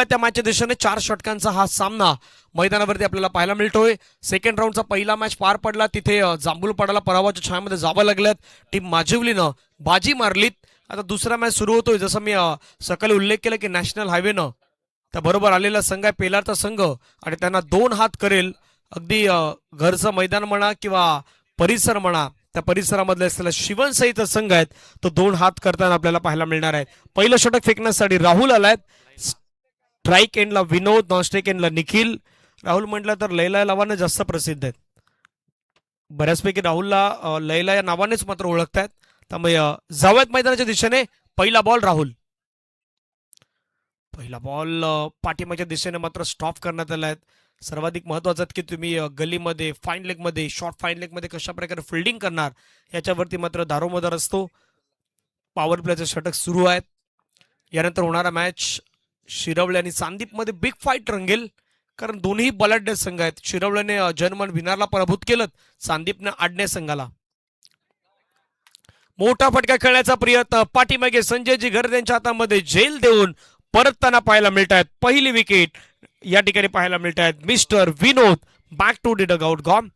त्या मॅचच्या दिशेने 4 षटकांचा हा सामना मैदानावरती आपल्याला पाहायला मिळतोय। सेकंड राऊंडचा पहिला मॅच पार पडला, तिथे जांभूलपाडाला पराभवाच्या छायेमध्ये जावं लागल्यात। टीम माजिवलीनं बाजी मारलीत। आता दुसरा मॅच सुरू होतोय। जसं मी सकाळी उल्लेख केला की नॅशनल हायवेनं त्या बरोबर आलेला संघ आहे पेलारचा संघ, आणि त्यांना 2 हात करेल। अगदी घरचं मैदान म्हणा किंवा परिसर म्हणा, त्या परिसरामधले असलेला शिवनसईचा संघ आहेत तो 2 हात करताना आपल्याला पाहायला मिळणार आहे। पहिलं षटक फेकण्यासाठी राहुल आलाय। स्ट्राईक एंडला विनोद, नॉन स्ट्राईक एंडला निखिल। राहुल म्हटलं तर लैला या नावाने जास्त प्रसिद्ध आहेत, बऱ्याचपैकी राहुलला लैला या नावानेच मात्र ओळखतायत। त्यामुळे जावयात मैदानाच्या दिशेने पहिला बॉल राहुल। पहिला बॉल पाठीमागच्या दिशेने मात्र स्टॉप करण्यात आलाय। सर्वाधिक महत्वाचं की तुम्ही गलीमध्ये फाईन लेगमध्ये शॉर्ट फाईन लेगमध्ये कशा प्रकारे फिल्डिंग करणार याच्यावरती मात्र दारोमदार असतो। पॉवर प्लेचं षटक सुरू आहे। यानंतर होणारा मॅच शिरवळे आणि सांदीपमध्ये बिग फाईट रंगेल, कारण दोन्ही बलाढ्य संघ आहेत। शिरवळेने जर्मन विनारला पराभूत केलं, सांदीपने आडणे संघाला। मोठा फटका खेळण्याचा प्रयत्न, पाठीमागे संजयजी घर त्यांच्या हातामध्ये जेल देऊन परतताना पाहायला मिळत आहेत। पहिली विकेट या ठिकाणी पाहायला मिळत आहेत। Mister Vinod back to the dugout gone.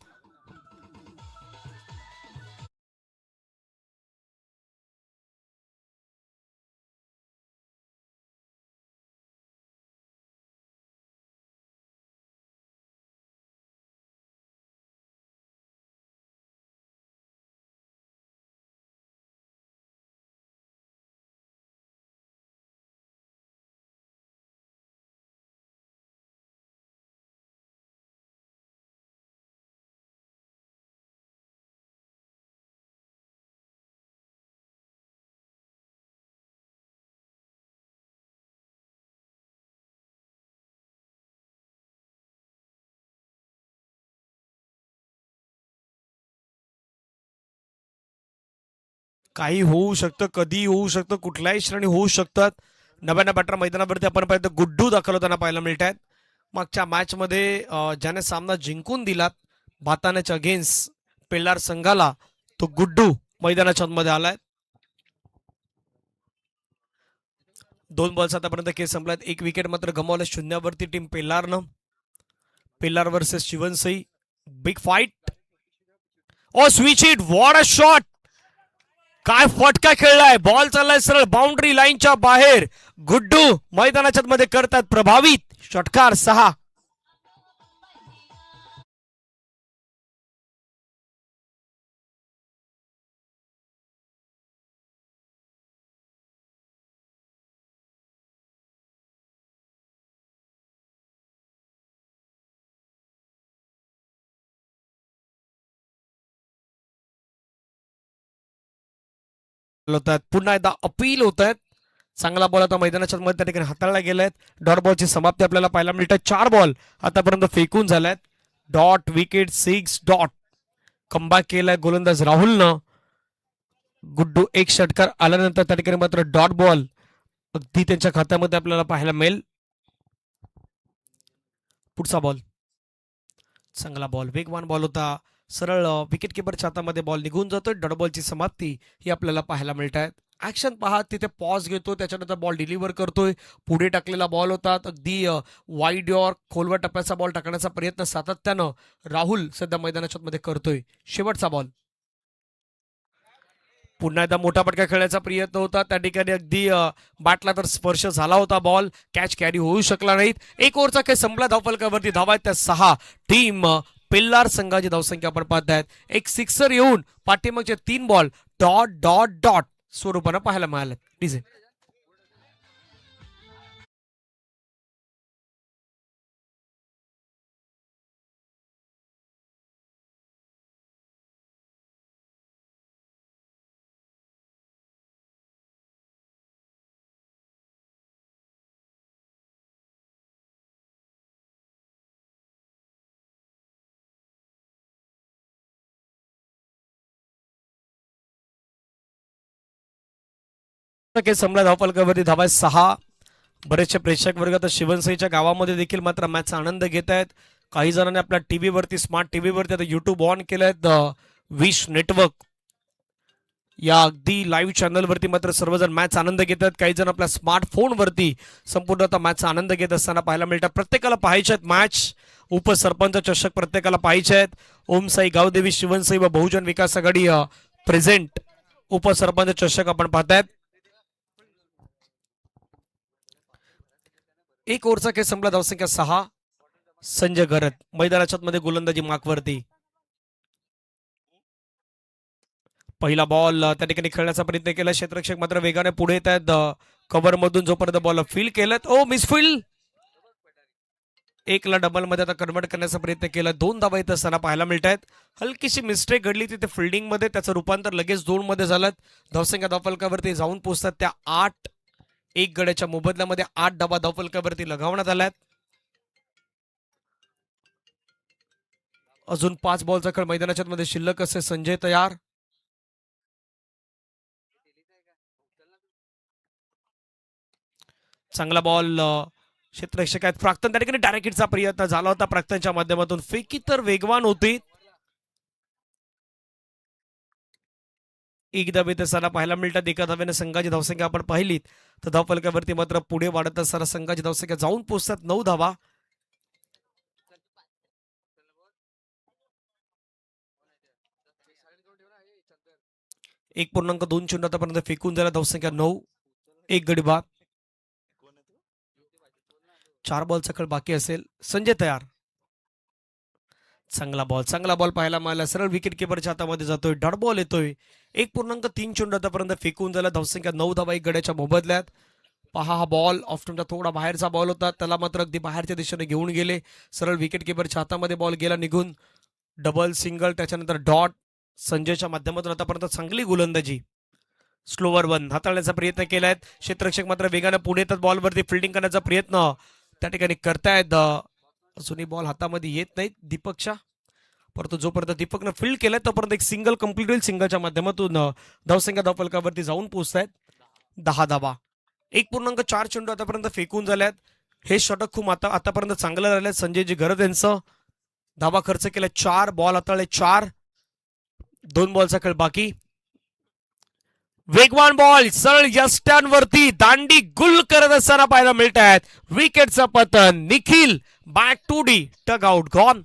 काही होऊ शकतं, कधी होऊ शकतं, कुठल्याही श्रेणी होऊ शकतात। नव्याण्या बॅटर मैदानावरती आपण पाहिलं गुड्डू दाखल होताना पाहायला मिळत आहेत। मागच्या मॅचमध्ये ज्याने सामना जिंकून दिलात भाताण्याच्या अगेन्स्ट पेल्लार संघाला, तो गुड्डू मैदानाच्या मध्ये आलाय। 2 बॉल्स आतापर्यंत केस संपलात, 1 विकेट मात्र गमावलं शून्यावरती टीम पेल्लारनं। Pellar versus Shivansai, big fight. Oh switch it, what a shot, काय फटका खेळलाय। बॉल चाललाय सरळ बाउंड्री लाईनच्या बाहेर। गुड्डू मैदानाच्या मध्ये करतात प्रभावित, षटकार 6। होतात पुन्हा एकदा अपील होत आहेत। चांगला बॉल आता मैदानाच्या मध्ये त्या ठिकाणी हाताळला गेलाय। डॉट बॉलची समाप्ती आपल्याला पाहायला मिळते। 4 बॉल आतापर्यंत फेकून झाल्यात। Dot wicket 6 dot. कमबॅक केलाय गोलंदाज राहुलनं। गुड्डू 1 षटकार आल्यानंतर त्या ठिकाणी मात्र डॉट बॉल अगदी त्यांच्या खात्यामध्ये आपल्याला पाहायला मिळेल। पुढचा बॉल चांगला बॉल, वेगवान बॉल होता। सरळ विकेट किपरच्या हातामध्ये बॉल निघून जातोय। डॉट बॉलची समाप्ती ही आपल्याला पाहायला मिळत आहे। ऍक्शन पहा, तिथे पॉज घेतो, त्याच्यानंतर बॉल डिलिव्हर करतोय। पुढे टाकलेला बॉल होता, अगदी वाईड यॉर्क खोलवर टप्प्याचा बॉल टाकण्याचा प्रयत्न सातत्यानं राहुल सध्या मैदानाच्या मध्ये करतोय। शेवटचा बॉल, पुन्हा एकदा मोठा फटका खेळण्याचा प्रयत्न होता, त्या ठिकाणी अगदी बॅटला तर स्पर्श झाला होता। बॉल कॅच कॅरी होऊ शकला नाहीत। 1 ओव्हरचा काही संपला, धावफलकावरती धावा आहेत त्या 6। टीम पेल्लार संघाची धावसंख्या आपण पाहतायत। एक सिक्सर येऊन पाठीमागचे 3 बॉल डॉट डॉट डॉट स्वरूपानं पाहायला मिळाले। डीजे संपला, धावफलकावरती धावा 6। बरेचसे प्रेक्षक वर्ग आता शिवनसईच्या गावामध्ये देखील मात्र मॅचचा आनंद घेत आहेत। काही जणांनी आपल्या टीव्हीवरती, स्मार्ट टीव्हीवरती आता युट्यूब ऑन केलंय, विश नेटवर्क या अगदी लाईव्ह चॅनलवरती मात्र सर्वजण मॅच आनंद घेतात. काही जण आपल्या स्मार्टफोनवरती संपूर्ण आता मॅचचा आनंद घेत असताना पाहायला मिळतात. प्रत्येकाला पाहायचे आहेत मॅच. उपसरपंच चषक प्रत्येकाला पाहायचे आहेत. ओमसाई गावदेवी शिवनसाई व बहुजन विकास आघाडी प्रेझेंट उपसरपंच चषक आपण पाहतायत. एक ओव्हरचा खेळ संपला. धावसंख्या 6. संजय घरत मैदानाच्या मध्ये गोलंदाजी मार्कवरती. पहिला बॉल त्या ठिकाणी खेळण्याचा प्रयत्न केला. क्षेत्ररक्षक मात्र वेगाने पुढे येत आहेत. कव्हर मधून जोपर्यंत बॉल फील केलं ओ मिसफील्ड. एकला डबल मध्ये आता कन्वर्ट करण्याचा प्रयत्न केला. 2 धावा येत असताना पाहायला मिळत आहेत. हलकीशी मिस्टेक घडली तिथे फिल्डिंग मध्ये. त्याचं रूपांतर लगेच 2 मध्ये झालं. धावसंख्या धावफलकावरती जाऊन पोहोचतात त्या 8. एक गड्याच्या मोबदल्यामध्ये 8 धावा धावफलकावरती लगावण्यात आल्यात. अजून 5 बॉलचा खेळ मैदानाच्या मध्ये शिल्लक असे. संजय तयार. चांगला बॉल क्षेत्ररक्षक आहेत प्राक्तन त्या ठिकाणी डायरेक्ट हिटचा प्रयत्न झाला होता. प्राक्तनच्या माध्यमातून फेकी तर वेगवान होती. एक धाव येत असताना पाहायला मिळतात. एका धाव्याने संघाची धावसंख्या आपण पाहिलीत तर धावफलकावरती मात्र पुढे वाढत असताना संघाची धावसंख्या जाऊन पोहोचतात 9 धावा. 1.2 आतापर्यंत फेकून झाला. धावसंख्या 9. एक गडी बाद. 4 बॉलचा खेळ बाकी असेल. संजय तयार. चांगला बॉल पाहायला मिळाला. सरळ विकेट किपरच्या हातामध्ये जातोय. डॉट बॉल येतोय. 1.3 आतापर्यंत फेकून झाला. धावसंख्या 9 धावा एक गड्याच्या मोबदल्यात. पहा हा बॉल ऑफ्टनचा थोडा बाहेरचा बॉल होता. त्याला मात्र अगदी बाहेरच्या दिशेने घेऊन गेले. सरळ विकेट किपरच्या हातामध्ये बॉल गेला निघून. डबल सिंगल त्याच्यानंतर डॉट. संजयच्या माध्यमातून आतापर्यंत चांगली गोलंदाजी. स्लोवर 1 हाताळण्याचा प्रयत्न केलाय. क्षेत्ररक्षक मात्र वेगाने पुढे येतात. बॉलवरती फिल्डिंग करण्याचा प्रयत्न त्या ठिकाणी करतायत. अजूनही बॉल हातामध्ये येत नाहीत दीपकच्या. परंतु जोपर्यंत दीपकनं फील्ड केलाय तोपर्यंत एक सिंगल कंप्लीट होईल. सिंगलच्या माध्यमातून धावसंख्या धावफलकावरती जाऊन पोहोचतायत 10 धावा. 1.4 चेंडू आतापर्यंत फेकून झाल्यात. हे षटक खूप आतापर्यंत चांगलं राहिलं. संजयजी घरत यांचं धावा खर्च केला 4 बॉल हाताळले 4. 2 बॉलचा खेळ बाकी. वेगवान बॉल सरळ यष्ट्यांवरती दांडी गुल करत असताना पाहायला मिळत आहेत. विकेटचं पतन. Nikhil back to the dugout gone.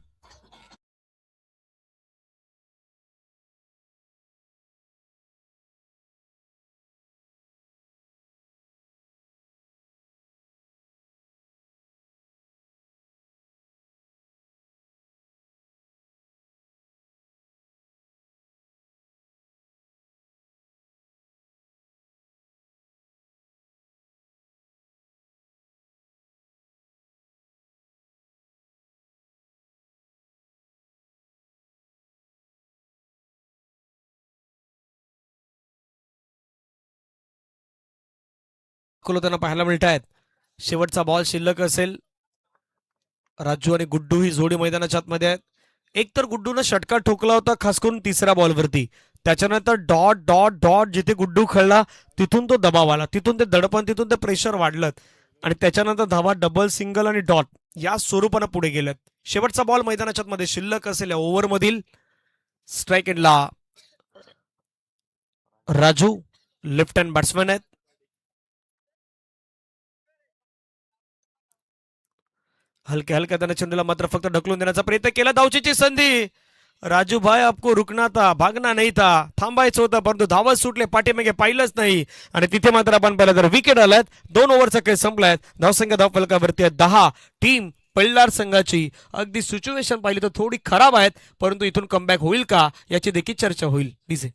त्यांना पाहायला मिळत आहेत. शेवटचा बॉल शिल्लक असेल. राजू आणि गुड्डू ही जोडी मैदानाच्या आतमध्ये आहेत. एक तर गुड्डूनं षटका ठोकला होता खास करून तिसऱ्या बॉलवरती. त्याच्यानंतर डॉट डॉट डॉट जिथे गुड्डू खेळला तिथून तो दबाव आला. तिथून ते दडपण तिथून ते प्रेशर वाढलं आणि त्याच्यानंतर धावा डबल सिंगल आणि डॉट या स्वरूपानं पुढे गेलेत. शेवटचा बॉल मैदानाच्या मध्ये शिल्लक असेल या ओव्हरमधील. स्ट्राईक एंडला राजू लेफ्ट हँड बॅट्समॅन आहेत. हलक्या हलक्या त्याने चेंडूला मात्र फक्त ढकलून देण्याचा प्रयत्न केला. धावचीची संधी. राजू भाई आपको रुकना था भागना नाही था. थांबायचं होतं परंतु धावत सुटले. पाठीमागे पाहिलंच नाही आणि तिथे मात्र आपण पाहिलं तर विकेट आलात. 2 ओव्हरचा खेळ संपलाय. धावसंख्या धावफलकावरती आहे 10. टीम पल्लार संघाची अगदी सिच्युएशन पाहिली तर थोडी खराब आहेत परंतु इथून कमबॅक होईल का याची देखील चर्चा होईल. डीजे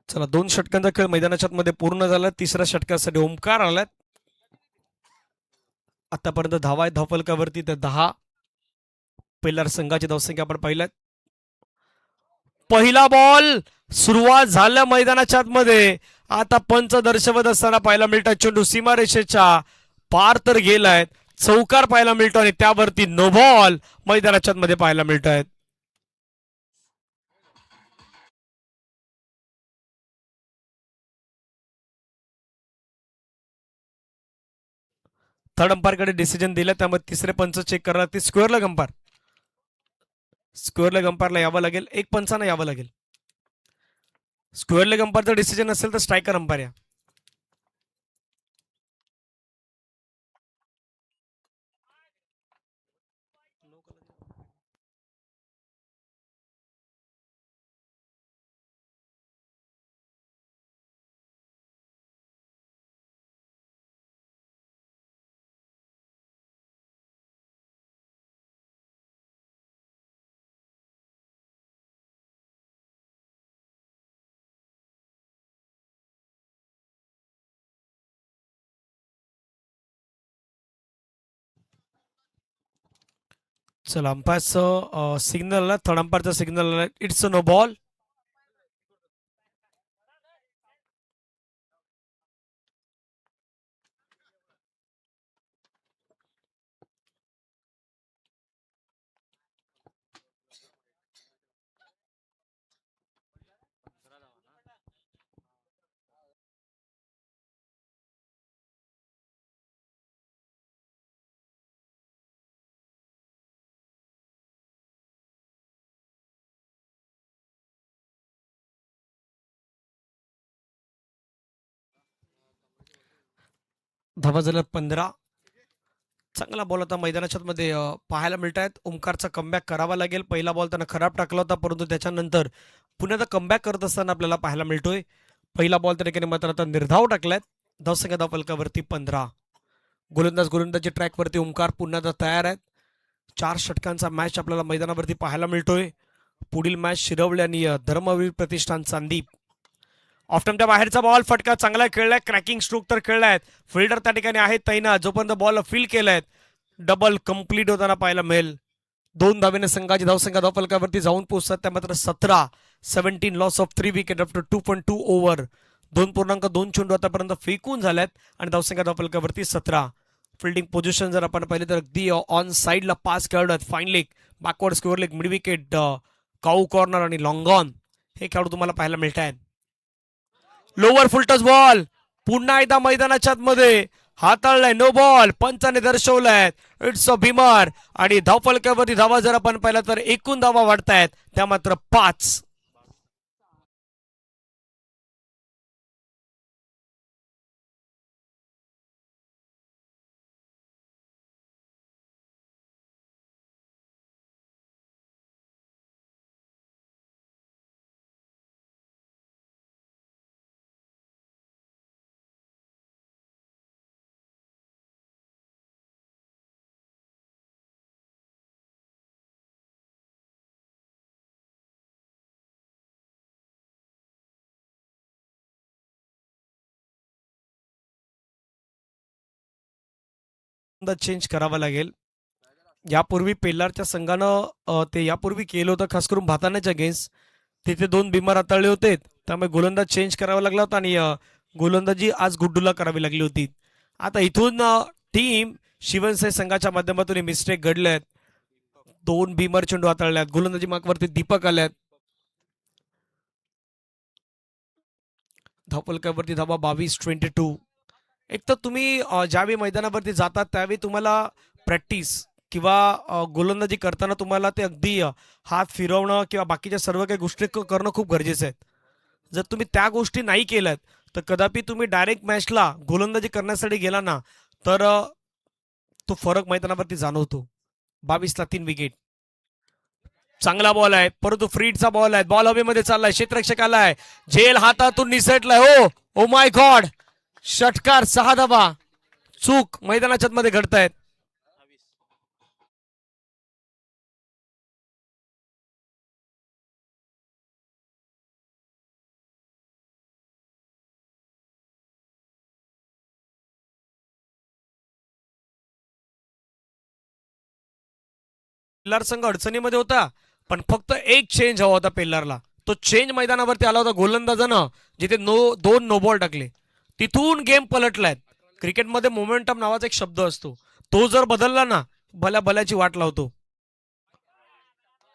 चला 2 षटकांचा खेळ मैदानाच्या मध्ये पूर्ण झाला. तिसऱ्या षटकासाठी ओमकार आलात. आतापर्यंत धावा आहेत धावफलकावरती तर 10. पहिल्या संघाची धावसंख्या आपण पाहिल्यात. पहिला बॉल सुरुवात झाल्या मैदानाच्या आतमध्ये. आता पंच दर्शवत असताना पाहायला मिळतात चेंडू सीमारेषेच्या पार तर गेलाय. चौकार पाहायला मिळतो आणि त्यावरती नो बॉल मैदानाच्या मध्ये पाहायला मिळत आहेत. थर्ड अंपायरकडे डिसिजन दिलं त्यामुळे तिसरे पंच चेक करायला लागते. स्क्वेअर लेग अंपायरला यावं लागेल. एक पंचानं यावं लागेल. स्क्वेअर लेग अंपायरचं डिसिजन असेल तर स्ट्रायकर अंपायर या. चला अंपायरचं सिग्नल आला. थर्ड अंपायरचा सिग्नल आला. It's a no ball. धावा झाल्या 15. चांगला बॉल आता मैदानाच्या मध्ये पाहायला मिळत आहेत. ओमकारचा कमबॅक करावा लागेल. पहिला बॉल त्यानं खराब टाकला होता परंतु त्याच्यानंतर पुन्हा आता कमबॅक करत असताना आपल्याला पाहायला मिळतोय. पहिला बॉल त्या ठिकाणी मात्र आता निर्धाव टाकलाय. धावसंख्या धावफलकावरती 15. गोलंदाजी ट्रॅकवरती ओमकार पुन्हा आता तयार आहेत. 4 षटकांचा मॅच आपल्याला मैदानावरती पाहायला मिळतोय. पुढील मॅच शिरवले आणि धर्मवीर प्रतिष्ठान चांदीप. ऑफ्टमच्या बाहेरचा बॉल फटका चांगला खेळलाय. क्रॅकिंग स्ट्रोक तर खेळलाय. फिल्डर त्या ठिकाणी आहेत तैनात. जोपर्यंत बॉल फील केलाय डबल कंप्लीट होताना पाहायला मिळेल. 2 धावेने संघाची धावसंख्या धावफलकावरती जाऊन पोहोचतात. त्या मात्र 17 loss of 3 wicket after 2.2 over. 2.2 चेंडू आतापर्यंत फेकून झाल्यात आणि धावसंख्या धावफलकावरती 17. फिल्डिंग पोझिशन जर आपण पाहिली तर अगदी ऑन साईडला पास खेळाडू आहेत. Fine leg, backward square leg, mid wicket, cow corner आणि लॉंग ऑन हे खेळाडू तुम्हाला पाहायला मिळत आहेत. लोअर फुलटस बॉल पुन्हा एकदा मैदानाच्या मध्ये हाताळलाय. नो बॉल पंचाने दर्शवलाय. इट्स अ भीमर आणि धावफलकावरती धावा जर आपण पाहिला तर एकूण धावा वाढतायत त्या मात्र 5. चेंज करावा लागेल. यापूर्वी पेल्लारच्या संघानं ते यापूर्वी केलं होतं खास करून भाताण्याच्या अगेन्स्ट. तिथे 2 बिमार हाताळले होते त्यामुळे गोलंदाज चेंज करावा लागला होता आणि गोलंदाजी आज गुड्डूला करावी लागली होती. आता इथून टीम शिवनसाई संघाच्या माध्यमातून मिस्टेक घडल्यात. 2 बिमर चेंडू हाताळल्यात. गोलंदाजी मार्कवरती दीपक आल्यात. धावफलकावरती धावा 22-22. एक तर तुम्ही ज्यावेळी मैदानावरती जातात त्यावेळी तुम्हाला प्रॅक्टिस किंवा गोलंदाजी करताना तुम्हाला ते अगदी हात फिरवणं किंवा बाकीच्या सर्व काही गोष्टी करणं खूप गरजेचं आहे. जर तुम्ही त्या गोष्टी नाही केल्यात तर कदापि तुम्ही डायरेक्ट मॅचला गोलंदाजी करण्यासाठी गेला ना तर तो फरक मैदानावरती जाणवतो. 22ला 3 विकेट. चांगला बॉल आहे परंतु फ्रीडचा बॉल आहे. बॉल हवेमध्ये चाललाय. क्षेत्ररक्षक आलाय. झेल हातातून निसटलाय. हो ओ माय गॉड. षटकार 6 धावा. चूक मैदानाच्या मध्ये घडतायत. पेल्लार संघ अडचणीमध्ये होता, पण फक्त एक चेंज हवा होता पेल्लारला. तो चेंज मैदानावरती आला होता गोलंदाजानं, जिथे दोन नो बॉल टाकले. तिथून गेम पलटलाय. क्रिकेटमध्ये मोमेंटम नावाचा एक शब्द असतो, तो जर बदलला ना, भल्या भल्याची वाट लावतो.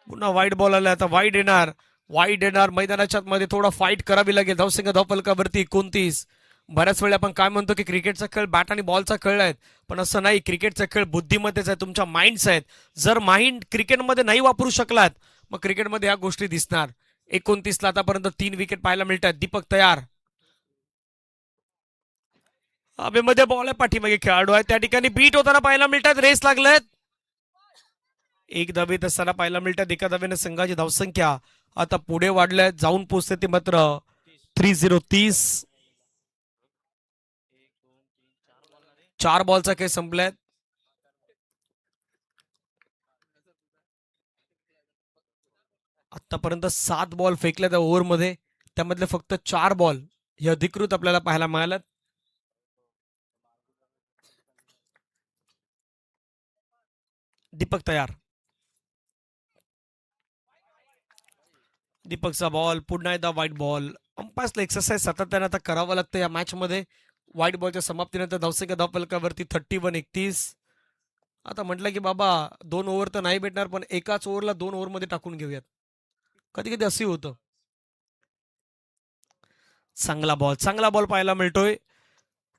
पुन्हा वाईट बॉल आला, आता वाईट येणार मैदानाच्या मध्ये थोडा फाईट करावी लागेल. धावसंख्या धावफलकावरती 29. बऱ्याच वेळा आपण काय म्हणतो की क्रिकेटचा खेळ बॅट आणि बॉलचा खेळ आहे, पण असं नाही. क्रिकेटचा खेळ बुद्धिमत्तेचा आहे, तुमच्या माइंडचा आहे. जर माइंड क्रिकेटमध्ये नाही वापरू शकलात, मग क्रिकेटमध्ये या गोष्टी दिसणार. 29ला आतापर्यंत 3 विकेट पाहायला मिळतात. दीपक तयार. हवेमध्ये बॉल आहे, पाठीमागे खेळाडू आहे, त्या ठिकाणी बीट होताना पाहायला मिळतात. रेस लागलेत. एक धावेत असताना पाहायला मिळतात. एका धावेने संघाची धावसंख्या आता पुढे वाढल्या, जाऊन पोहोचते ती मात्र 30. 4 बॉलचा खेळ संपलाय. आतापर्यंत 7 बॉल फेकल्या त्या ओव्हरमध्ये, त्यामधले फक्त 4 बॉल हे अधिकृत आपल्याला पाहायला मिळाल्यात. दीपक तयार. दीपकचा बॉल पुन्हा एकदा व्हाईट बॉल. अंपायर्सला एक्सरसाइज सातत्याने आता करावं लागतं या मॅच मध्ये. व्हाईट बॉलच्या समाप्तीनंतर धावसंख्या धावफलकावरती 31. आता म्हटलं की बाबा 2 ओव्हर तर नाही भेटणार, पण एकाच ओव्हरला 2 ओव्हर मध्ये टाकून घेऊयात. कधी कधी असंही होतं. चांगला बॉल पाहायला मिळतोय.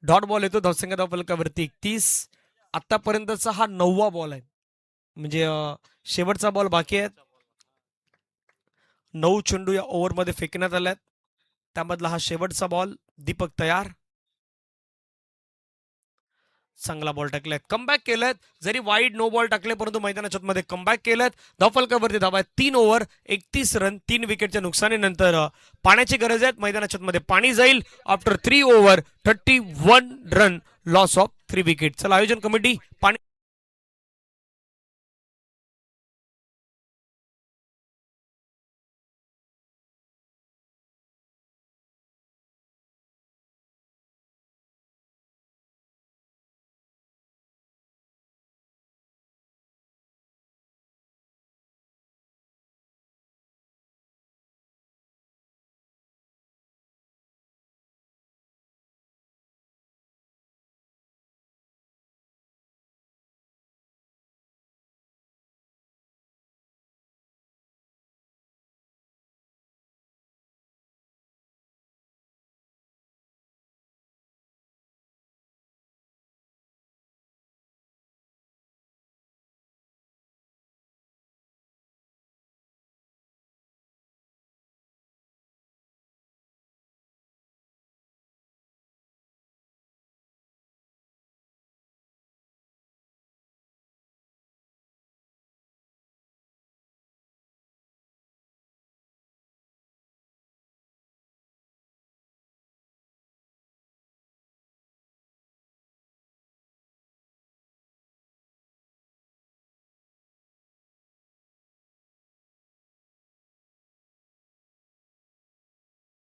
डॉट बॉल येतो धावसंख्या धावफलकावरती 31. आतापर्यंतचा हा 9वा बॉल आहे, म्हणजे शेवटचा बॉल बाकी आहे. 9 चेंडू या ओव्हरमध्ये फेकण्यात आल्यात, त्यामधला हा शेवटचा बॉल. दीपक तयार. चांगला बॉल टाकलाय, कमबॅक केलाय. जरी वाईड नो बॉल टाकले, परंतु मैदानाच्या मध्ये कमबॅक केलाय. धावफलकावरती धावा 3 ओव्हर 31 रन 3 विकेटच्या नुकसानीनंतर. पाण्याची गरज आहे मैदानाच्या मध्ये, पाणी जाईल. After 3 over 31 run loss of 3 wicket. चला आयोजन कमिटी पाणी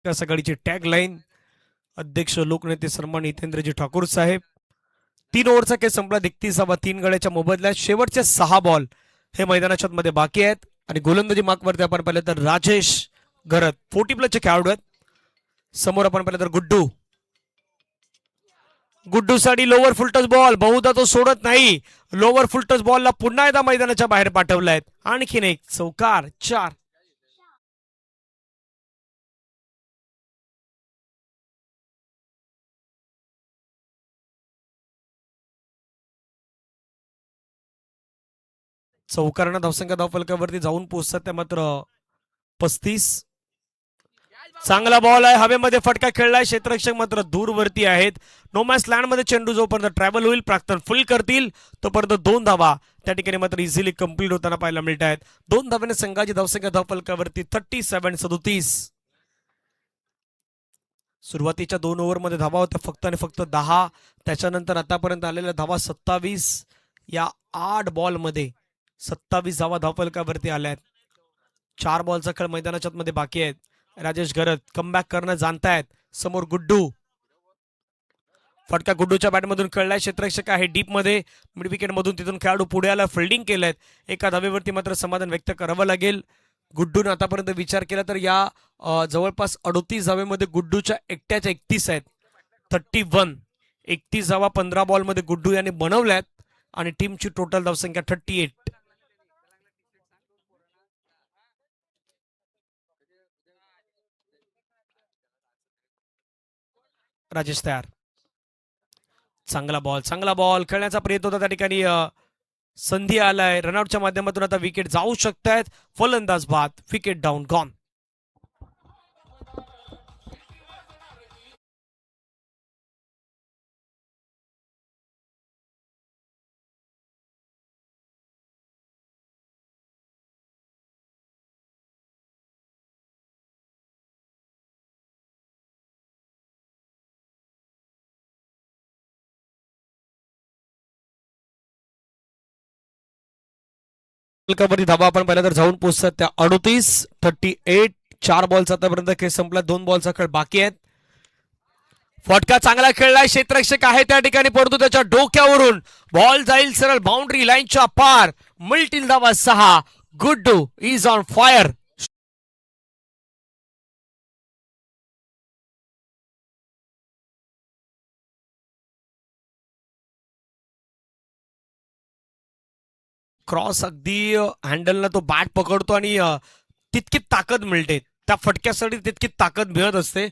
सकाळीची टॅग लाईन. अध्यक्ष लोकनेते सन्मान हितेंद्रजी ठाकूर साहेब. 3 ओव्हरचा खेळ संपला. 31 3 गड्याच्या मोबदल्यात शेवटचे 6 बॉल हे मैदानाच्या मध्ये बाकी आहेत. आणि गोलंदाजी मार्कवरती आपण पाहिलं तर राजेश घरत 40+ खेळाडू आहेत. समोर आपण पाहिलं तर गुड्डू साठी लोअर फुलटच बॉल, बहुधा तो सोडत नाही. लोअर फुलटच बॉलला पुन्हा एकदा मैदानाच्या बाहेर पाठवलाय. आणखीन एक चौकार. 4. चौकारांना धावसंख्या धावफलकावरती जाऊन पोहोचतात त्या मात्र 35. चांगला बॉल आहे, हवेमध्ये फटका खेळलाय. क्षेत्ररक्षक मात्र दूरवरती आहेत. नोमॅस लँड मध्ये चेंडू जोपर्यंत ट्रॅव्हल होईल, प्राक्तन फुल करतील, तोपर्यंत 2 धावा त्या ठिकाणी मात्र इझिली कंप्लीट होताना पाहायला मिळत आहेत. 2 धाव्याने संघाची धावसंख्या धावफलकावरती 37. सुरुवातीच्या 2 ओव्हरमध्ये धावा होत्या फक्त आणि फक्त 10. त्याच्यानंतर आतापर्यंत आलेल्या धावा 27. या 8 बॉलमध्ये 27 धावा धावफलकावरती आल्यात. 4 बॉलचा खेळ मैदानाच्या मध्ये बाकी आहेत. राजेश घरत कमबॅक करणं जाणतायत. समोर गुड्डू. फटका गुड्डूच्या बॅटमधून खेळलाय, क्षेत्ररक्षक आहे डीप मध्ये, मिड विकेट मधून तिथून खेळाडू पुढे आला, फिल्डिंग केलंय. एका धावेवरती मात्र समाधान व्यक्त करावं लागेल. गुड्डून आतापर्यंत विचार केला तर या जवळपास 38 धावेमध्ये गुड्डूच्या एकट्याच्या 31 आहेत. 31 31 धावा 15 बॉलमध्ये गुड्डू याने बनवल्यात आणि टीमची टोटल धावसंख्या 38. राजेश तयार, चांगला बॉल खेळण्याचा प्रयत्न होता त्या ठिकाणी. संधी आलाय, रनआउटच्या माध्यमातून आता विकेट जाऊ शकतायत. फलंदाज बाद, विकेट डाऊन, गॉन. वरती धाबा आपण पहिला तर जाऊन पोहोचतात त्या 38. 4 बॉलचा आतापर्यंत खेळ संपला, 2 बॉलचा खेळ बाकी आहेत. फटका चांगला खेळलाय, क्षेत्ररक्षक आहे त्या ठिकाणी, परंतु त्याच्या डोक्यावरून बॉल जाईल सरळ बाउंड्री लाईनच्या पार. मिळतील धावा 6. Guddu is on fire. Cross अगदी हँडलला तो बॅट पकडतो आणि तितकी ताकद मिळते त्या फटक्यासाठी, तितकी ताकद मिळत असते.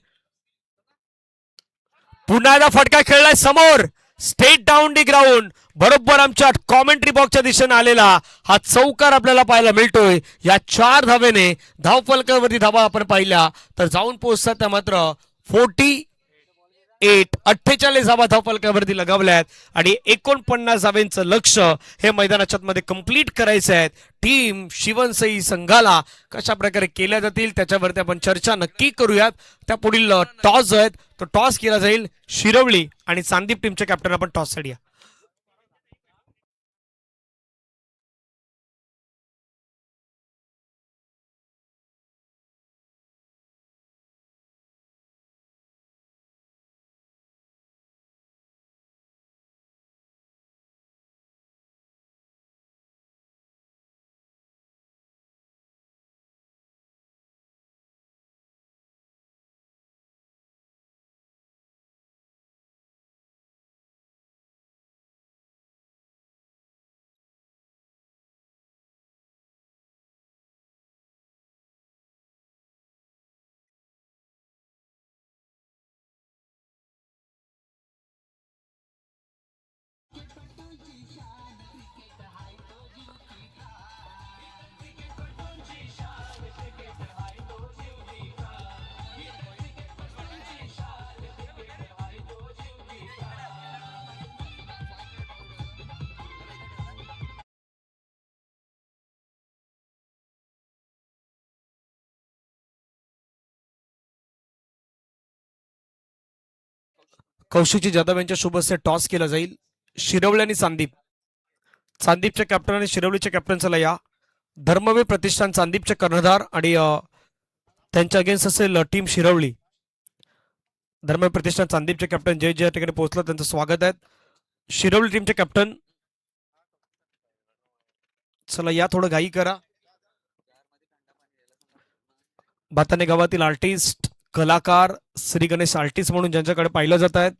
पुन्हा एकदा फटका खेळलाय समोर, स्टेट डाऊन दी ग्राउंड, बरोबर आमच्या कॉमेंट्री बॉक्सच्या दिशेने आलेला हा चौकार आपल्याला पाहायला मिळतोय. या 4 धावेने धावफलकावरती धावा आपण पाहिल्या तर जाऊन पोहोचतात त्या मात्र 48 धावा धावफलकावरती लगावल्यात आणि 49 धावेंचं लक्ष हे मैदानाच्या मध्ये कंप्लीट करायचं आहे. टीम शिवनसई संघाला कशा प्रकारे केल्या जातील त्याच्यावरती आपण चर्चा नक्की करूयात. त्या पुढील टॉस जो आहे तो टॉस केला जाईल. शिरवली आणि चांदीप टीमचे कॅप्टन आपण टॉस साठी या. कौशिकजी जाधव यांच्या शुभ हस्ते टॉस केला जाईल. शिरवली आणि चांदीपचे कॅप्टन आणि शिरवलीचे कॅप्टन चला या. धर्मवीर प्रतिष्ठान चांदीपचे कर्णधार आणि त्यांच्या अगेन्स्ट असेल टीम शिरवली. धर्मवीर प्रतिष्ठान चांदीपचे कॅप्टन जय ज्या ठिकाणी पोहोचलं त्यांचं स्वागत आहे. शिरवली टीमचे कॅप्टन चला या, थोडं घाई करा. भाताने गावातील आर्टिस्ट कलाकार श्री गणेश आर्टिस्ट म्हणून ज्यांच्याकडे पाहिलं जात आहेत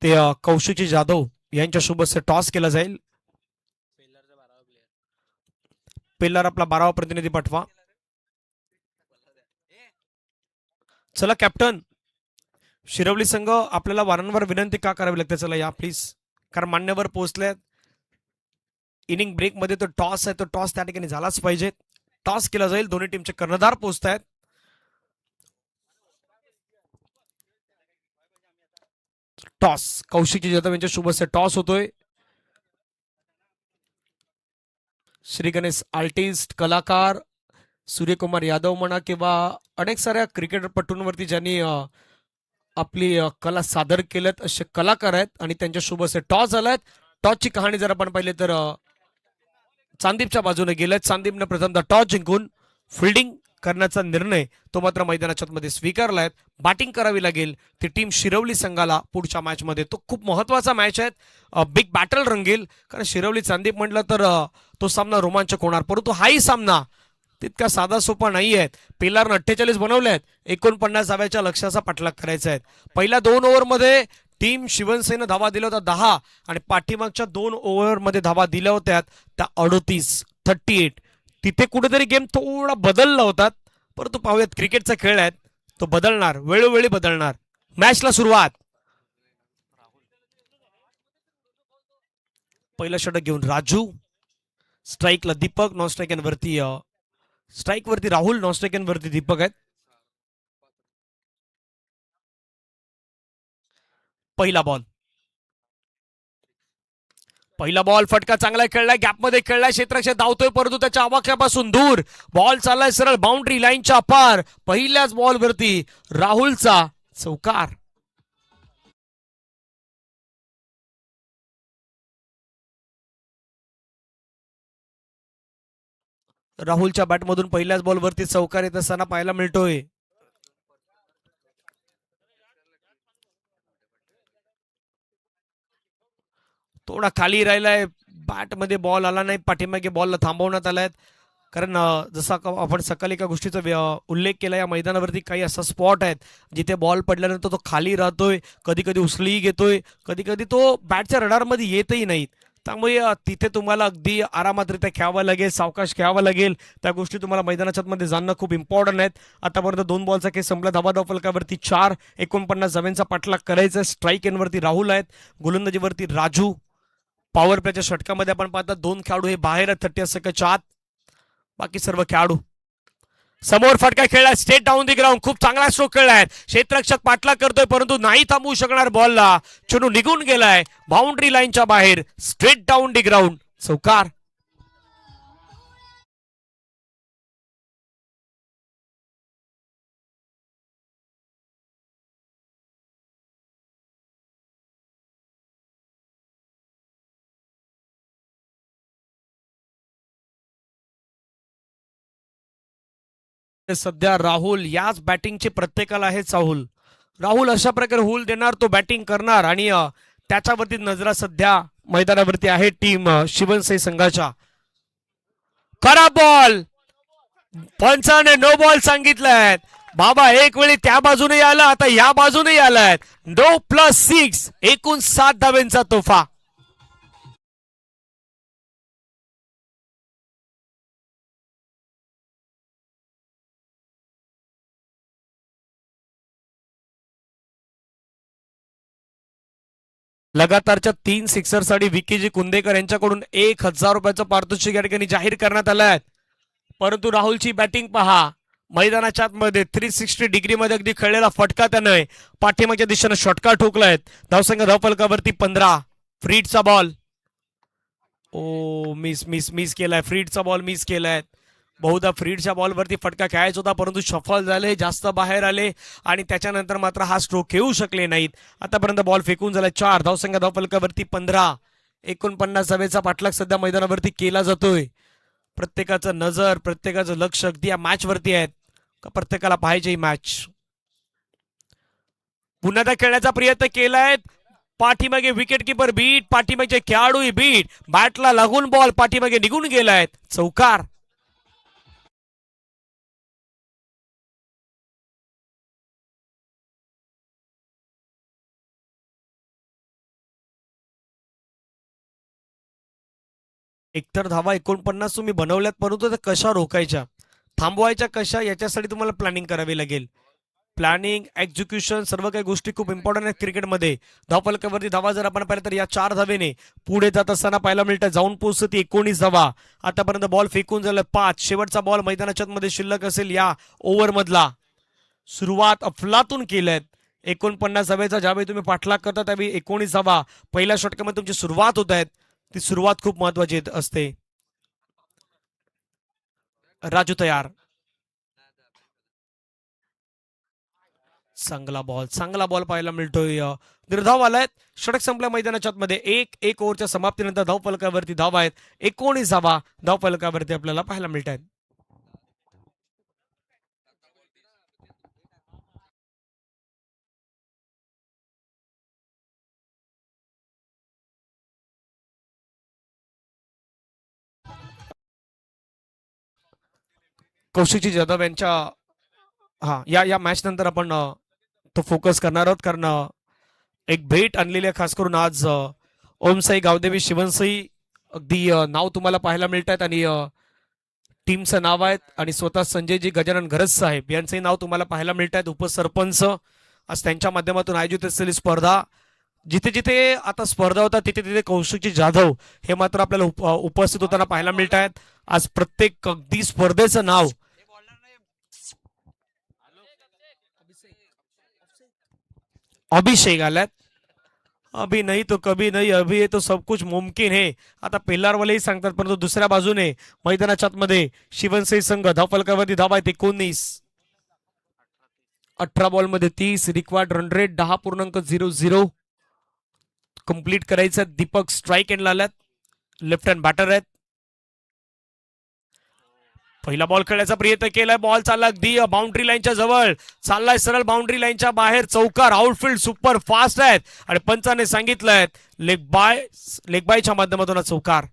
ते कौशिकजी जाधव यांच्या शुभ हस्ते टॉस केला जाईल. पेल्लार आपला 12वा प्रतिनिधी पाठवा. चला कॅप्टन, शिरवली संघ आपल्याला वारंवार विनंती का करावी लागते, चला या प्लीज, कारण मान्यवर पोहोचलेत. इनिंग ब्रेक मध्ये तो टॉस आहे, तो टॉस त्या ठिकाणी झालाच पाहिजे. टॉस केला जाईल, दोन्ही टीमचे कर्णधार पोहोचत आहेत. टॉस कौशिकजी जाधव यांच्या शुभ हस्ते टॉस होतोय. श्री गणेश आर्टिस्ट कलाकार सूर्यकुमार यादव म्हणा किंवा अनेक साऱ्या क्रिकेटपटूंवरती ज्यांनी आपली कला सादर केल्यात असे कलाकार आहेत आणि त्यांच्या शुभ हस्ते टॉस झालाय. टॉसची कहाणी जर आपण पाहिली तर चांदीपच्या बाजूने गेलेत. चांदीपने प्रथमतः टॉस जिंकून फिल्डिंग करण्याचा निर्णय तो मात्र मैदानाच्या मध्ये स्वीकारलाय. बॅटिंग करावी लागेल ती टीम शिरवली संघाला पुढच्या मॅचमध्ये. तो खूप महत्वाचा मॅच आहे, बिग बॅटल रंगेल, कारण शिरवली चांदीप म्हटलं तर तो सामना रोमांचक होणार. परंतु हाही सामना तितका साधा सोपा नाही आहे. पेलारनं 48 बनवले आहेत, 49 धाव्याच्या लक्ष्याचा पाठलाग करायचा आहे. पहिल्या 2 ओव्हरमध्ये टीम शिवसेनेनं धावा दिल्या होत्या 10 आणि पाठीमागच्या 2 ओव्हरमध्ये धावा दिल्या होत्या त्या 38. तिथे कुठेतरी गेम थोडा बदलला होता, परंतु पाहूयात क्रिकेटचा खेळ आहे, तो बदलणार, वेळोवेळी बदलणार. मॅचला सुरुवात. पहिला षटक घेऊन राजू, स्ट्राईकला दीपक, नॉन स्ट्राईकवरती स्ट्राईकवरती राहुल, नॉन स्ट्राईकवरती दीपक आहेत. पहिला बॉल फटका चांगला खेळलाय, गॅपमध्ये खेळलाय, क्षेत्ररक्षक धावतोय परंतु त्याच्या आवाक्यापासून दूर. बॉल चाललाय सरळ बाउंड्री लाईनच्या पार. पहिल्याच बॉलवरती राहुलचा चौकार. राहुलच्या बॅटमधून पहिल्याच बॉलवरती चौकार येत असताना पाहायला मिळतोय. थोडा खाली राहिलाय, बॅटमध्ये बॉल आला नाही, पाठीमागे बॉलला थांबवण्यात आलाय. कारण जसं आपण सकाळी एका गोष्टीचा उल्लेख केला, या मैदानावरती काही असा स्पॉट आहेत जिथे बॉल पडल्यानंतर तो खाली राहतोय, कधी कधी उचलही घेतोय, कधी कधी तो बॅटच्या रडारमध्ये येतही नाही. त्यामुळे तिथे तुम्हाला अगदी आरामातरित्या खेळावं लागेल, सावकाश खेळावं लागेल. त्या गोष्टी तुम्हाला मैदानाच्या मध्ये जाणं खूप इम्पॉर्टंट आहेत. आतापर्यंत 2 बॉलचा खेळ संपला. धावा फलकावरती 4, 49 धाव्यांचा पाठलाग करायचा. स्ट्राईक एनवरती राहुल आहेत, गोलंदाजीवरती राजू. पॉवर प्लेच्या षटकामध्ये आपण पाहतात 2 खेळाडू हे बाहेर आहेत 30 सेकंडच्या आत, बाकी सर्व खेळाडू. समोर फटका खेळलाय, स्ट्रेट डाऊन दी ग्राउंड, खूप चांगला स्ट्रोक खेळलाय. क्षेत्ररक्षक पाठलाग करतोय परंतु नाही थांबवू शकणार बॉलला. चेंडू निघून गेलाय बाउंड्री लाईनच्या बाहेर. स्ट्रेट डाऊन दी ग्राउंड, चौकार. सध्या राहुल याच बॅटिंगचे प्रत्येकाला आहे चाहूल. राहुल अशा प्रकारे होल देणार, तो बॅटिंग करणार आणि त्याच्यावरती नजरा सध्या मैदानावरती आहे टीम शिवसेना संघाच्या. खराब बॉल, पंचाने नो बॉल सांगितलाय. बाबा एक वेळी त्या बाजूने आला, आता या बाजूने आलाय. 9+6, एकूण 7 धाव्यांचा तोफा. लगातारच्या 3 सिक्सरसाठी विकीजी कुंदेकर यांच्याकडून 1000 रुपयाचं पारितोषिक या ठिकाणी जाहीर करण्यात आलंय. परंतु राहुलची बॅटिंग पहा, मैदानाच्या आतमध्ये 360 डिग्री मध्ये अगदी खेळलेला फटका त्याने पाठीमागच्या दिशेने षटकार ठोकलाय. धावसंख्या धावफलकावरती 15. फ्रीडचा बॉल, ओ मिस मिस मिस केलाय, फ्रीडचा बॉल मिस केलाय. बहुधा फ्रीडच्या बॉलवरती फटका खेळायचा होता परंतु सफल झाले, जास्त बाहेर आले आणि त्याच्यानंतर मात्र हा स्ट्रोक खेळू शकले नाहीत. आतापर्यंत बॉल फेकून झाला 4. धावसंख्या धावफलकावरती 15. 49 धावेचा पाठलाग सध्या मैदानावरती केला जातोय. प्रत्येकाचं नजर, प्रत्येकाचं लक्ष अगदी या मॅच वरती आहेत का प्रत्येकाला पाहिजे ही मॅच. पुन्हा त्या खेळण्याचा प्रयत्न केलाय, पाठीमागे विकेट किपर बीट, पाठीमागे खेळाडू बीट, बॅटला लागून बॉल पाठीमागे निघून गेलाय, चौकार. एकतर धावा 49 तुम्ही बनवल्यात परंतु त्या कशा रोखायच्या, थांबवायच्या कशा, याच्यासाठी तुम्हाला प्लॅनिंग करावी लागेल. प्लॅनिंग, एक्झिक्युशन, सर्व काही गोष्टी खूप इम्पॉर्टंट आहेत क्रिकेटमध्ये. धावफलकावरती धावा जर आपण पाहिलं तर या 4 धावेने पुढे जात असताना पाहायला मिळतं. जाऊन पोहोचते 19 धावा. आतापर्यंत बॉल फेकून झालं 5. शेवटचा बॉल मैदानाच्या मध्ये शिल्लक असेल या ओव्हर मधला. सुरुवात अफलातून केल्यात. 49 धावेचा ज्यावेळी तुम्ही पाठलाग करता त्यावेळी 19 धावा पहिल्या षटकामध्ये तुमची सुरुवात होत आहेत. ती सुरुवात खूप महत्वाची असते. राजू तयार, चांगला बॉल पाहायला मिळतोय. निर्धाव आलाय, षटक संपल्या मैदानाच्या मध्ये. एक ओव्हरच्या समाप्तीनंतर धावफलकावरती धावा आहेत. 19 धावा धावफलकावरती आपल्याला पाहायला मिळत आहेत. कौशिकजी जाधव यांच्या या मॅच नंतर आपण तो फोकस करणार आहोत, कारण एक भेट आणलेली आहे खास करून आज ओमसाई गावदेवी शिवनसाई अगदी नाव तुम्हाला पाहायला मिळत आहेत आणि टीमचं नाव आहे आणि स्वतः संजयजी गजानन घरज साहेब यांचंही नाव तुम्हाला पाहायला मिळत आहेत. उपसरपंच आज त्यांच्या माध्यमातून आयोजित असलेली स्पर्धा, जिथे जिथे आता स्पर्धा होता तिथे तिथे कौशिकजी जाधव हे मात्र आपल्याला उपस्थित होताना पाहायला मिळत आहेत. आज प्रत्येक अगदी स्पर्धेचं नाव अभिषेक आल्यात. अभी नहीं तो कभी नहीं, अभी है तो सब कुछ मुमकिन है, आता पेलारवालेही सांगतात. परंतु दुसऱ्या बाजूने मैदानाच्या आतमध्ये शिवनसाई संघ धावफलकावरती धावा आहेत 19. 18 बॉलमध्ये 30, रिक्वायर्ड रन रेट 10.00. कंप्लीट करायचं. दीपक स्ट्राईक एंडला आल्यात, लेफ्ट हँड बॅटर आहेत. पहिला बॉल खेळण्याचा प्रयत्न केलाय, बॉल चालला अगदी बाउंड्री लाईनच्या जवळ, चाललाय सरळ बाउंड्री लाईनच्या बाहेर. चौकार, आउटफील्ड सुपर फास्ट आहेत आणि पंचाने सांगितलंय लेग बायच्या माध्यमातून चौकार.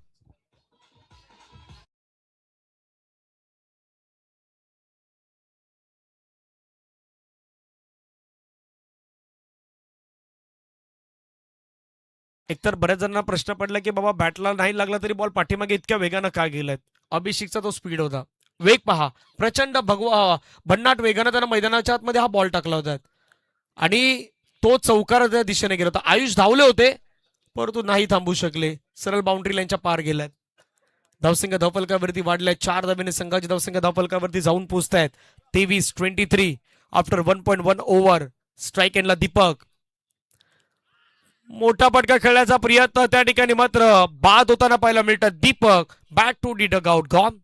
एकतर बऱ्याच जणांना प्रश्न पडला की बाबा बॅटला नाही लागला तरी बॉल पाठीमागे इतक्या वेगानं का गेलाय. अभिषेकचा तो स्पीड होता, वेग पहा, प्रचंड भन्नाट वेगानं त्यानं मैदानाच्या आतमध्ये हा बॉल टाकला होता आणि तो चौकार त्या दिशेने गेला होता. आयुष धावले होते परंतु नाही थांबू शकले, सरळ बाउंड्री लाईनच्या पार गेल्यात. धावसंख्या धावफलकावरती वाढलाय, 4 धावेने संघाची धावसंख्या धावफलकावरती जाऊन पोहोचतायत 23-23 आफ्टर 1.1 ओव्हर. स्ट्राईक एंडला दीपक, मोठा पटका खेळण्याचा प्रयत्न त्या ठिकाणी मात्र बाद होताना पाहायला मिळतात. Deepak back to the dugout gone.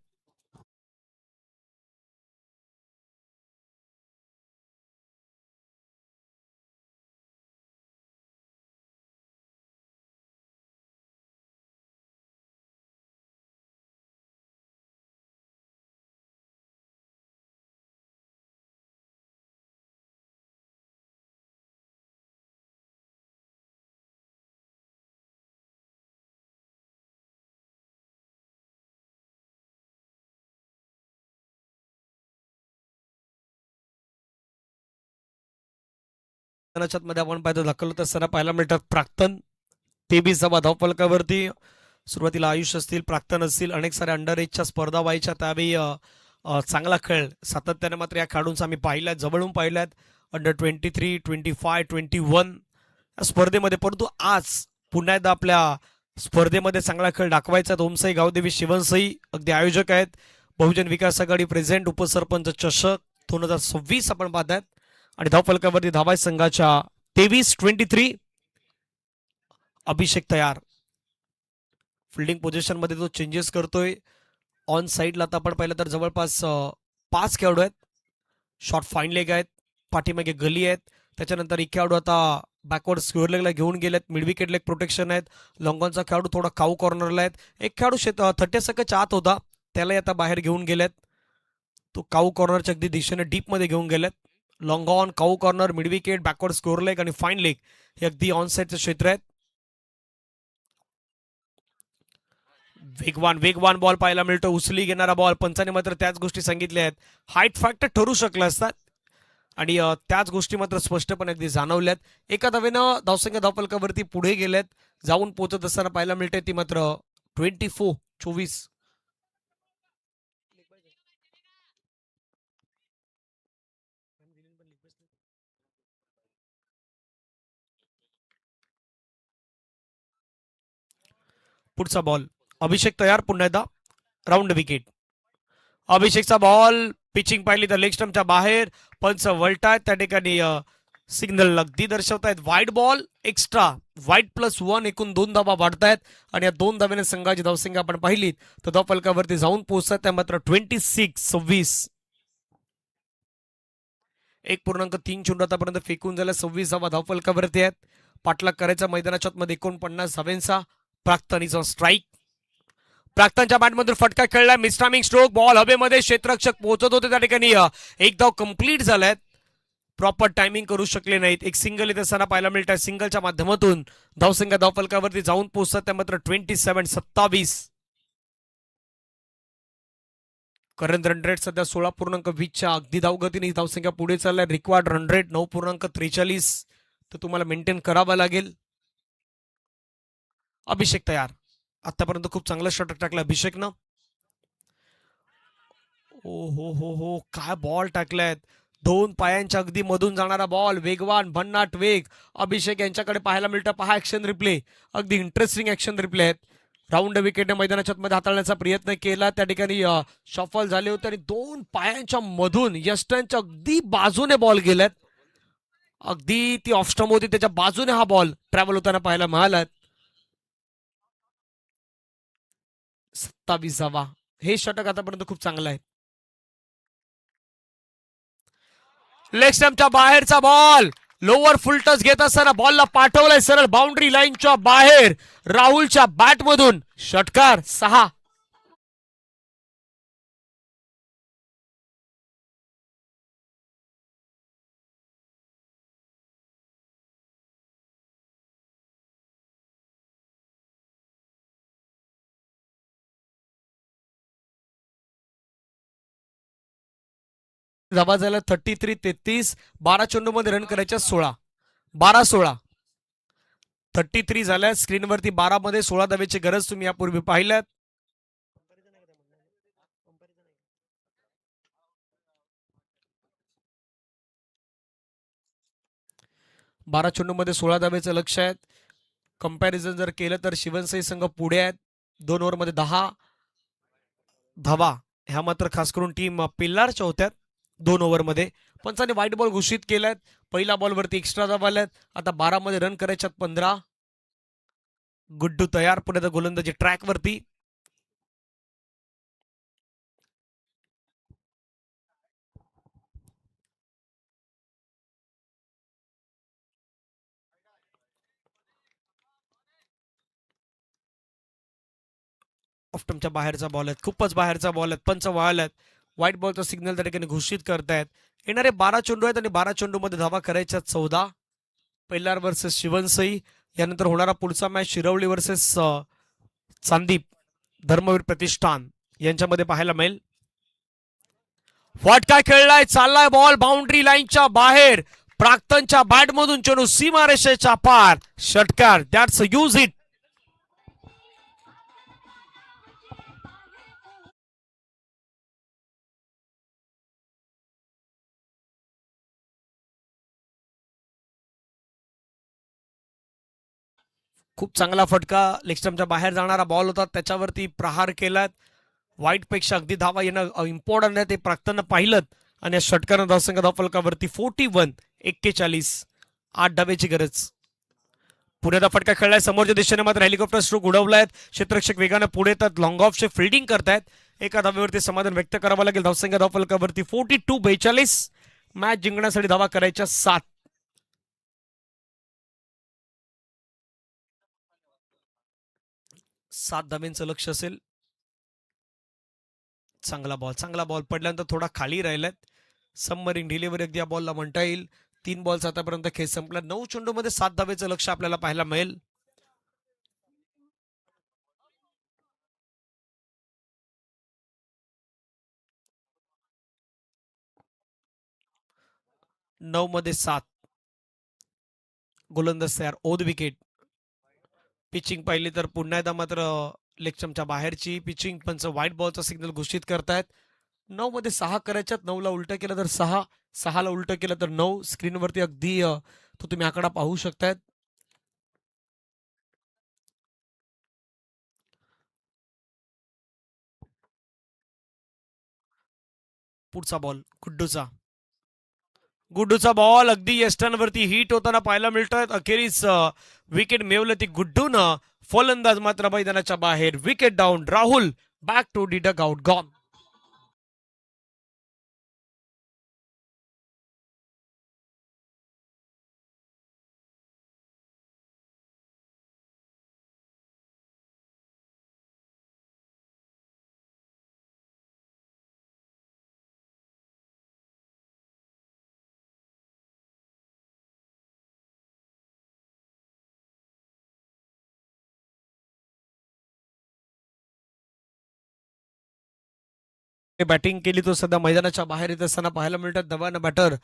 मध्ये आपण पाहतो ढकलत असताना पाहायला मिळतात प्राक्तन. 23 धावा धावफलकावरती. सुरुवातीला आयुष असतील, प्राक्तन असतील, अनेक साऱ्या अंडर एजच्या स्पर्धा व्हायच्या त्यावेळी चांगला खेळ सातत्याने मात्र या खेळाडूंचा आम्ही पाहिलाय, जवळून पाहिल्यात. अंडर 23, 25, 21 या स्पर्धेमध्ये. परंतु आज पुन्हा एकदा आपल्या स्पर्धेमध्ये चांगला खेळ दाखवायचा. ओमसाई गावदेवी शिवनसाई अगदी आयोजक आहेत. बहुजन विकास आघाडी प्रेझेंट उपसरपंच चषक 2026 आपण पाहतायत आणि धावफलकावरती धावाय संघाच्या 23-23. अभिषेक तयार, फिल्डिंग पोझिशन मध्ये तो चेंजेस करतोय. ऑन साईडला आता आपण पाहिलं तर जवळपास 5 खेळाडू आहेत. शॉर्ट फाईन लेग आहेत, पाठीमागे गली आहेत. त्याच्यानंतर एक खेळाडू आता बॅकवर्ड स्क्वेअर लेगला घेऊन गेलेत. मिड विकेट लेग प्रोटेक्शन आहेत. लॉंगॉनचा खेळाडू थोडा काऊ कॉर्नरला आहेत. एक खेळाडू 30 सेकंडच्या आत होता, त्यालाही आता बाहेर घेऊन गेलेत. तो काऊ कॉर्नरच्या अगदी दिशेने डीप मध्ये घेऊन गेलेत. Long on, cow corner, mid wicket, backward score leg आणि फाईन लेग हे अगदी ऑन साईडचे क्षेत्र आहेत. वेगवान बॉल पाहायला मिळतो, उचली घेणारा बॉल. पंचाने मात्र त्याच गोष्टी सांगितल्या आहेत. हाईट फॅक्टर ठरू शकला असतात आणि त्याच गोष्टी मात्र स्पष्टपणे अगदी जाणवल्यात. एका धावेनं धावसंख्या धावफलकावरती पुढे गेल्यात, जाऊन पोहोचत असताना पाहायला मिळते ती मात्र 24-24. पुढचा बॉल, अभिषेक तयार, पुन्हा एकदा राऊंड विकेट. अभिषेकचा बॉल, पिचिंग पाहिली तर लेग स्टंपच्या बाहेर. पंच वळतायत त्या ठिकाणी, सिग्नल अगदी दर्शवतायत. वाईड बॉल एक्स्ट्रा, वाईड +1, एकूण 2 धावा वाढतायत आणि या 2 धाव्याने संघाची धावसंख्या आपण पाहिलीत तर धावफलकावरती जाऊन पोहोचतात त्या मात्र 26-26. 1.3 चेंडू आतापर्यंत फेकून झाला. 26 धावा धावफलकावरती आहेत. पाठलाग करायचा मैदानाच्या आतमध्ये 49 धाव्यांचा. प्राक्तनीचा स्ट्राईक, प्राक्तनच्या बॅटमधून फटका खेळलाय, मिस्टामिंग स्ट्रोक, बॉल हवेमध्ये, क्षेत्ररक्षक पोहोचत होते त्या ठिकाणी. एक धाव कंप्लीट झालाय, प्रॉपर टायमिंग करू शकले नाहीत. एक सिंगल इथे असताना पाहायला मिळत आहे. सिंगलच्या माध्यमातून धावसंख्या धावफलकावरती जाऊन पोहोचतात त्या मात्र 27-27. करंट रन रेट सध्या 16.20च्या अगदी धावगतीने धावसंख्या पुढे चाललाय. Required run rate 9.43. तर तुम्हाला मेंटेन करावा लागेल. अभिषेक तयार. आतापर्यंत खूप चांगला षटक टाकला अभिषेकनं. ओ हो काय बॉल टाकलायत. दोन पायांच्या अगदी मधून जाणारा बॉल, वेगवान भन्नाट वेग. अभिषेक यांच्याकडे पाहायला मिळतं. पहा ऍक्शन रिप्ले, अगदी इंटरेस्टिंग ऍक्शन रिप्ले आहेत. राऊंड विकेटने मैदानाच्या मध्ये हाताळण्याचा प्रयत्न केला. त्या ठिकाणी शॉफल झाले होते आणि दोन पायांच्या मधून यष्टांच्या अगदी बाजूने बॉल गेल्यात. अगदी ती ऑफस्टम होती, त्याच्या बाजूने हा बॉल ट्रॅव्हल होताना पाहायला मिळाला. 27वा हे षटक आतापर्यंत खूप चांगलं आहे. लेग स्टंपच्या बाहेरचा बॉल, लोअर फुल टच घेत असताना बॉलला पाठवलाय सरळ बाउंड्री लाईनच्या बाहेर. राहुलच्या बॅटमधून षटकार 6. धावा झाला 33-33. 12 चेंडूमध्ये रन करायच्या 16. 12-16. 33 झाल्या स्क्रीनवरती. 12 मध्ये 16 धावेची गरज तुम्ही यापूर्वी पाहिल्यात. 12 चेंडूमध्ये 16 धावेचं लक्ष आहे. कंपॅरिझन जर केलं तर शिवनसाई संघ पुढे आहेत 2 ओव्हरमध्ये 10 धावा. ह्या मात्र खास करून टीम पिल्लारच्या होत्या 2 ओव्हरमध्ये. पंचाने व्हाईट बॉल घोषित केलाय. पहिल्या बॉलवरती एक्स्ट्रा धावा आल्यात. आता 12 मध्ये रन करायच्यात 15. गुड्डू तयार पुढे गोलंदाजी ट्रॅकवरती. ऑफ्टमच्या बाहेरचा बॉल आहेत, खूपच बाहेरचा बॉल आहेत. पंच वळाल्यात. व्हाईट बॉलचा सिग्नल त्या ठिकाणी घोषित करतायत. येणारे 12 चेंडू आहेत आणि 12 चेंडूमध्ये धावा करायच्या 14. पहिल्यार वर्सेस शिवनसई. यानंतर होणारा पुढचा मॅच शिरवली वर्सेस चांदीप धर्मवीर प्रतिष्ठान यांच्यामध्ये पाहायला मिळेल. फटका खेळलाय, चाललाय बॉल बाउंड्री लाईनच्या बाहेर. प्राक्तनच्या बॅटमधून चेंडू सीमारेषेच्या पार. षटकार. That's use it. खूप चांगला फटका. लेगस्टमच्या बाहेर जाणारा बॉल होता, त्याच्यावरती प्रहार केलात. वाईट पेक्षा अगदी धावा येणं इम्पॉर्टंट आहे, ते प्राक्तन पाहिलं. आणि या षटकानं धावसंख्या धावफलकावरती 41. 8 धावेची गरज. पुण्याचा फटका खेळलाय. समोरच्या दिशेने मात्र हेलिकॉप्टर स्ट्रोक उडवलायत. क्षेत्ररक्षक वेगाने पुढे येतात. लॉंग ऑफचे फिल्डिंग करतायत. एका धावेवरती समाधान व्यक्त करावं लागेल. धावसंख्या धावफलकावरती 42. मॅच जिंकण्यासाठी धावा करायच्या 7. 7 धावेंचं लक्ष असेल. चांगला बॉल पडल्यानंतर थोडा खाली राहिलाय. सबमरीन डिलिव्हरी अगदी या बॉलला म्हणता येईल. 3 बॉल्स आतापर्यंत खेळ संपला. 9 चेंडूमध्ये 7 धावेचं लक्ष आपल्याला पाहायला मिळेल. नऊ मध्ये 7. गोलंदाज तयार. ओद विकेट. पिचिंग पाहिली तर पुन्हा एकदा मात्र लेगस्टमच्या बाहेरची पिचिंग. पंच व्हाईट बॉलचा सिग्नल घोषित करतायत. 9 मध्ये 6 करायच्यात. 9 ला उलट केलं तर 6. 6 ला उलट केलं तर 9. स्क्रीनवरती अगदी तो तुम्ही आकडा पाहू शकतायत. पुढचा बॉल गुड्डूचा. गुड्डूचा बॉल अगदी यष्टांवरती हिट होताना पाहायला मिळतोय. अखेरीस विकेट मिळवलं ती गुड्डूनं. फलंदाज मात्र मैदानाच्या बाहेर. Wicket down. Rahul back to the dugout gone. Batting केली तो सध्या मैदानाच्या बाहेर येत असताना पाहायला मिळतात. नव्यानं बॅटर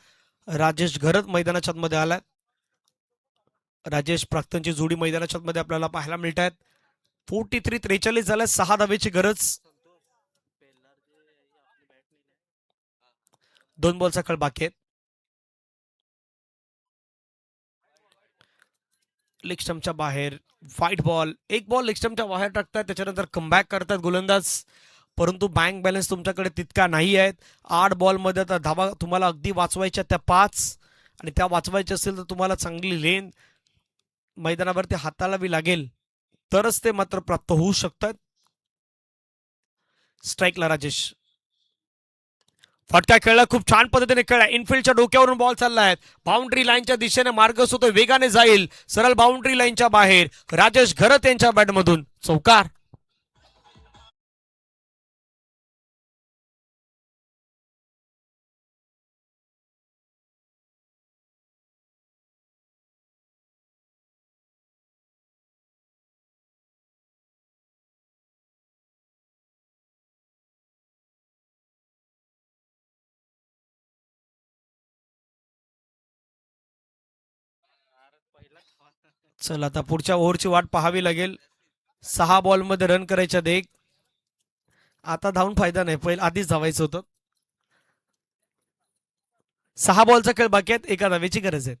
राजेश घरत मैदानाच्या मध्ये आलाय. राजेश प्राक्तनची जोडी मैदानाच्या मध्ये आपल्याला पाहायला मिळत आहेत. 43-43 झाल्या. 6 धावेची गरज. 2 बॉलचा खेळ बाकी आहे. लेग स्टंपच्या बाहेर व्हाईट बॉल. एक बॉल लेग स्टंपच्या बाहेर टाकतात, त्याच्यानंतर कमबॅक करतात गोलंदाज. परंतु बँक बॅलन्स तुमच्याकडे तितका नाही आहेत. 8 बॉलमध्ये आता धावा तुम्हाला अगदी वाचवायच्या त्या 5, आणि त्या वाचवायच्या असेल तर तुम्हाला चांगली लेन मैदानावरती हाताळावी लागेल, तरच ते मात्र प्राप्त होऊ शकतात. स्ट्राईकला राजेश. फटका खेळला, खूप छान पद्धतीने खेळला. इनफिल्डच्या डोक्यावरून बॉल चाललाय. बाउंड्री लाईनच्या दिशेने मार्ग होतोय, वेगाने जाईल, सरळ बाउंड्री लाईनच्या बाहेर. राजेश घरत यांच्या बॅटमधून चौकार. चला आता पुढच्या ओव्हरची वाट पाहावी लागेल. 6 बॉलमध्ये रन करायच्या देख. आता धावून फायदा नाही, पहिले आधीच धावायचं होतं. 6 बॉलचा खेळ बाकी आहेत. 1 धावेची गरज आहे.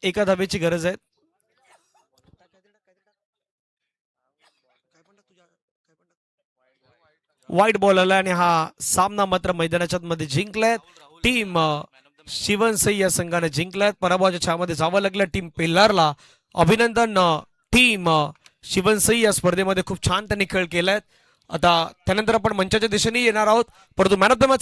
एका धावेची गरज आहे. वाईट बॉल आला आणि हा सामना मात्र मैदानाच्या मध्ये जिंकलाय टीम शिवनसई या संघाने जिंकलाय. पराभवाच्या छामध्ये जावं लागलं टीम पेल्लारला. अभिनंदन टीम शिवनसई या स्पर्धेमध्ये खूप छान त्यांनी खेळ केलाय. आता त्यानंतर आपण मंचाच्या दिशेने येणार आहोत, परंतु मॅन ऑफ द मॅच